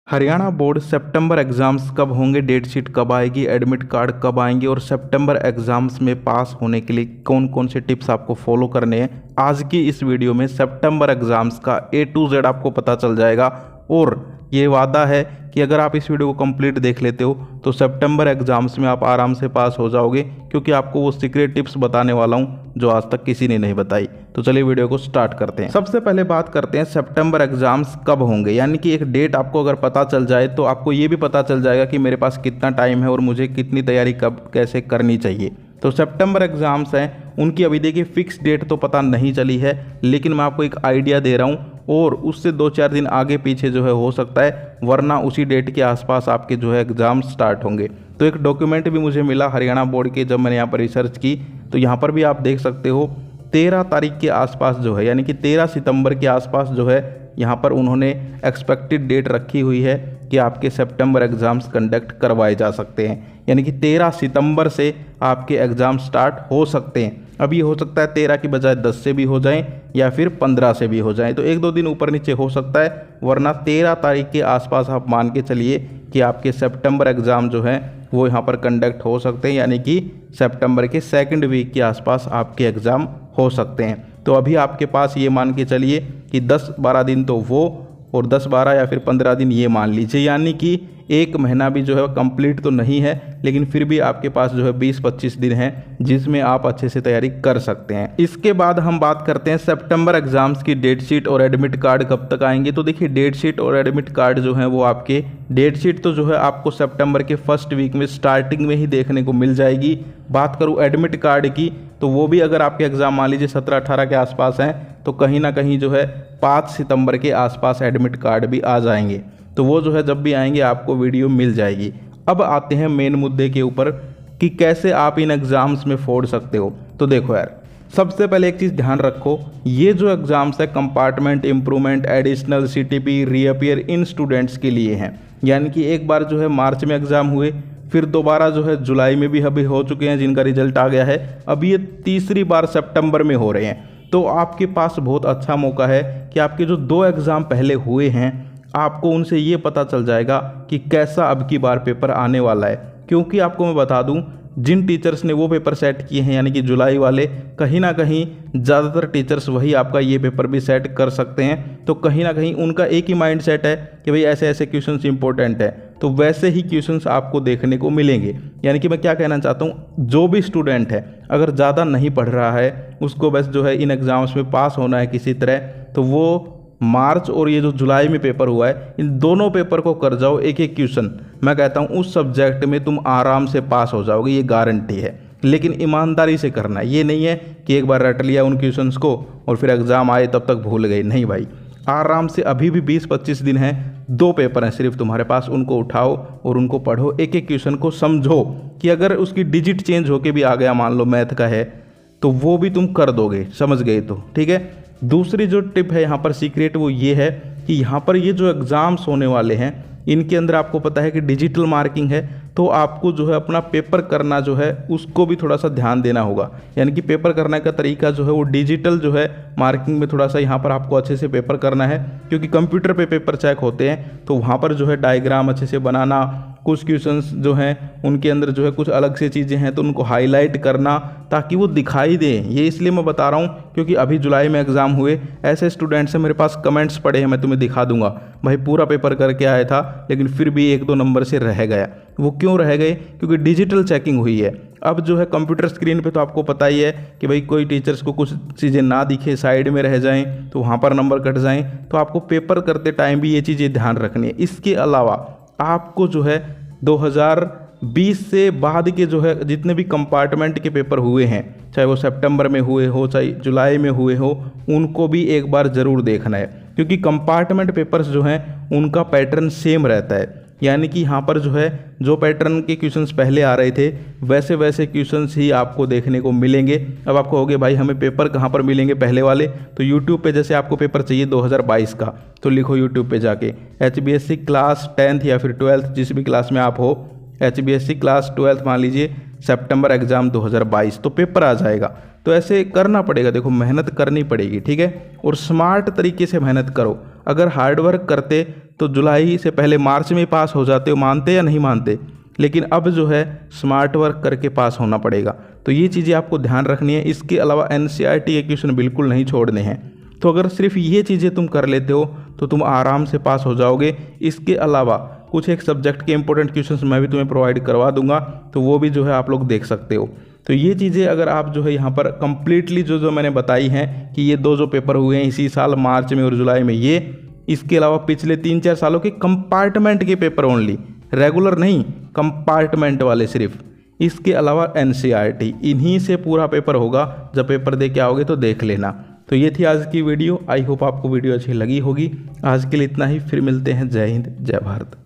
Haryana board सितंबर exams कब होंगे, date sheet कब आएगी, एडमिट कार्ड कब आएंगे और सितंबर एग्ज़ाम्स में पास होने के लिए कौन कौन से टिप्स आपको फॉलो करने हैं। आज की इस वीडियो में सितंबर एग्ज़ाम्स का A to Z आपको पता चल जाएगा और ये वादा है कि अगर आप इस वीडियो को कंप्लीट देख लेते हो तो सितंबर एग्ज़ाम्स में आप आराम से पास हो जाओगे, क्योंकि आपको वो सीक्रेट टिप्स बताने वाला हूँ जो आज तक किसी ने नहीं बताई। तो चलिए वीडियो को स्टार्ट करते हैं। सबसे पहले बात करते हैं सितंबर एग्ज़ाम्स कब होंगे, यानी कि एक डेट आपको अगर पता चल जाए तो आपको ये भी पता चल जाएगा कि मेरे पास कितना टाइम है और मुझे कितनी तैयारी कब कैसे करनी चाहिए। तो सितंबर एग्ज़ाम्स हैं, उनकी अभी देखिए फिक्स डेट तो पता नहीं चली है, लेकिन मैं आपको एक आइडिया दे रहा हूँ और उससे 2-4 दिन आगे पीछे जो है हो सकता है, वरना उसी डेट के आसपास आपके जो है एग्ज़ाम स्टार्ट होंगे। तो एक डॉक्यूमेंट भी मुझे मिला हरियाणा बोर्ड के, जब मैंने यहाँ पर रिसर्च की तो यहाँ पर भी आप देख सकते हो 13 तारीख के आसपास जो है, यानी कि 13 सितंबर के आसपास जो है यहाँ पर उन्होंने एक्सपेक्टेड डेट रखी हुई है कि आपके सितंबर एग्ज़ाम्स कंडक्ट करवाए जा सकते हैं। यानी कि 13 सितंबर से आपके एग्ज़ाम स्टार्ट हो सकते हैं। अब ये हो सकता है 13 की बजाय 10 से भी हो जाएं या फिर 15 से भी हो जाएं, तो 1-2 दिन ऊपर नीचे हो सकता है, वरना 13 तारीख के आसपास आप मान के चलिए कि आपके सितंबर एग्ज़ाम जो हैं वो यहाँ पर कंडक्ट हो सकते हैं। यानी कि सितंबर के सेकंड वीक के आसपास आपके एग्ज़ाम हो सकते हैं। तो अभी आपके पास ये मान के चलिए कि 10-12 दिन तो वो और 10-12 या फिर 15 दिन ये मान लीजिए, यानी कि 1 महीना भी जो है कंप्लीट तो नहीं है, लेकिन फिर भी आपके पास जो है 20-25 दिन हैं जिसमें आप अच्छे से तैयारी कर सकते हैं। इसके बाद हम बात करते हैं सितंबर एग्ज़ाम्स की डेट शीट और एडमिट कार्ड कब तक आएंगे। तो देखिए डेट शीट और एडमिट कार्ड जो है वो आपके, डेट शीट तो जो है आपको सितंबर के फर्स्ट वीक में स्टार्टिंग में ही देखने को मिल जाएगी। बात करूँ एडमिट कार्ड की तो वो भी अगर आपके एग्ज़ाम मान लीजिए 17-18 के आसपास हैं तो कहीं ना कहीं जो है 5 सितंबर के आसपास एडमिट कार्ड भी आ जाएंगे। तो वो जो है जब भी आएंगे आपको वीडियो मिल जाएगी। अब आते हैं मेन मुद्दे के ऊपर कि कैसे आप इन एग्ज़ाम्स में फोड़ सकते हो। तो देखो यार, सबसे पहले एक चीज़ ध्यान रखो, ये जो एग्ज़ाम्स है compartment improvement additional CTP reappear इन स्टूडेंट्स के लिए हैं। यानी कि एक बार जो है मार्च में एग्ज़ाम हुए, फिर दोबारा जो है जुलाई में भी अभी हो चुके हैं जिनका रिजल्ट आ गया है, अब ये तीसरी बार सितंबर में हो रहे हैं। तो आपके पास बहुत अच्छा मौका है कि आपके जो 2 एग्ज़ाम पहले हुए हैं आपको उनसे ये पता चल जाएगा कि कैसा अब की बार पेपर आने वाला है। क्योंकि आपको मैं बता दूं, जिन टीचर्स ने वो पेपर सेट किए हैं यानी कि जुलाई वाले, कहीं ना कहीं ज़्यादातर टीचर्स वही आपका ये पेपर भी सेट कर सकते हैं। तो कहीं ना कहीं उनका एक ही माइंड सेट है कि भाई ऐसे ऐसे क्वेश्चंस इंपॉर्टेंट है, तो वैसे ही क्वेश्चंस आपको देखने को मिलेंगे। यानी कि मैं क्या कहना चाहता हूँ, जो भी स्टूडेंट है अगर ज़्यादा नहीं पढ़ रहा है, उसको बस जो है इन एग्ज़ाम्स में पास होना है किसी तरह, तो वो मार्च और ये जो जुलाई में पेपर हुआ है इन दोनों पेपर को कर जाओ एक एक क्वेश्चन। मैं कहता हूँ उस सब्जेक्ट में तुम आराम से पास हो जाओगे, ये गारंटी है। लेकिन ईमानदारी से करना है, ये नहीं है कि एक बार रट लिया उन क्वेश्चंस को और फिर एग्ज़ाम आए तब तक भूल गए। नहीं भाई, आराम से अभी भी 20-25 दिन हैं, 2 पेपर हैं सिर्फ तुम्हारे पास, उनको उठाओ और उनको पढ़ो, एक एक क्वेश्चन को समझो कि अगर उसकी डिजिट चेंज होके भी आ गया, मान लो मैथ का है, तो वो भी तुम कर दोगे, समझ गए तो ठीक है। दूसरी जो टिप है यहाँ पर सीक्रेट, वो ये है कि यहाँ पर ये जो एग्ज़ाम्स होने वाले हैं इनके अंदर आपको पता है कि डिजिटल मार्किंग है, तो आपको जो है अपना पेपर करना जो है उसको भी थोड़ा सा ध्यान देना होगा। यानी कि पेपर करने का तरीका जो है वो डिजिटल जो है मार्किंग में थोड़ा सा यहाँ पर आपको अच्छे से पेपर करना है, क्योंकि कंप्यूटर पे पेपर चेक होते हैं तो वहाँ पर जो है डायग्राम अच्छे से बनाना, कुछ क्वेश्चंस जो हैं उनके अंदर जो है कुछ अलग से चीज़ें हैं तो उनको हाईलाइट करना ताकि वो दिखाई दें। ये इसलिए मैं बता रहा हूँ क्योंकि अभी जुलाई में एग्ज़ाम हुए, ऐसे स्टूडेंट्स हैं मेरे पास कमेंट्स पड़े हैं, मैं तुम्हें दिखा दूंगा, भाई पूरा पेपर करके आया था लेकिन फिर भी 1-2 नंबर से रह गया। वो क्यों रह गए? क्योंकि डिजिटल चेकिंग हुई है। अब जो है कंप्यूटर स्क्रीन पे तो आपको पता ही है कि भाई कोई टीचर्स को कुछ चीज़ें ना दिखे, साइड में रह जाएं तो वहाँ पर नंबर कट जाएं, तो आपको पेपर करते टाइम भी ये चीज़ें ध्यान रखनी है। इसके अलावा आपको जो है 2020 से बाद के जो है जितने भी कंपार्टमेंट के पेपर हुए हैं, चाहे वो सितंबर में हुए हो चाहे जुलाई में हुए हो, उनको भी एक बार ज़रूर देखना है, क्योंकि कंपार्टमेंट पेपर्स जो हैं उनका पैटर्न सेम रहता है। यानी कि यहाँ पर जो है जो पैटर्न के क्वेश्चंस पहले आ रहे थे वैसे वैसे क्वेश्चंस ही आपको देखने को मिलेंगे। अब आपको होगे भाई हमें पेपर कहाँ पर मिलेंगे पहले वाले, तो यूट्यूब पे जैसे आपको पेपर चाहिए 2022 का, तो लिखो यूट्यूब पे जाके HBSC क्लास 10th या फिर 12th जिस भी क्लास में आप हो, HBSC क्लास 12th मान लीजिए सितंबर एग्ज़ाम 2022, तो पेपर आ जाएगा। तो ऐसे करना पड़ेगा, देखो मेहनत करनी पड़ेगी, ठीक है। और स्मार्ट तरीके से मेहनत करो। अगर हार्ड वर्क करते तो जुलाई से पहले मार्च में पास हो जाते हो, मानते या नहीं मानते, लेकिन अब जो है स्मार्ट वर्क करके पास होना पड़ेगा। तो ये चीज़ें आपको ध्यान रखनी है। इसके अलावा एनसीईआरटी के क्वेश्चन बिल्कुल नहीं छोड़ने हैं। तो अगर सिर्फ ये चीज़ें तुम कर लेते हो तो तुम आराम से पास हो जाओगे। इसके अलावा कुछ एक सब्जेक्ट के इंपॉर्टेंट क्वेश्चंस मैं भी तुम्हें प्रोवाइड करवा दूंगा, तो वो भी जो है आप लोग देख सकते हो। तो ये चीज़ें अगर आप जो है यहाँ पर कंप्लीटली जो मैंने बताई हैं कि ये दो जो पेपर हुए हैं इसी साल मार्च में और जुलाई में, ये इसके अलावा पिछले 3-4 सालों के कंपार्टमेंट के पेपर ओनली, रेगुलर नहीं, कंपार्टमेंट वाले सिर्फ, इसके अलावा एनसीईआरटी, इन्हीं से पूरा पेपर होगा। जब पेपर दे के आओगे तो देख लेना। तो ये थी आज की वीडियो। आई होप आपको वीडियो अच्छी लगी होगी। आज के लिए इतना ही, फिर मिलते हैं। जय हिंद, जय भारत।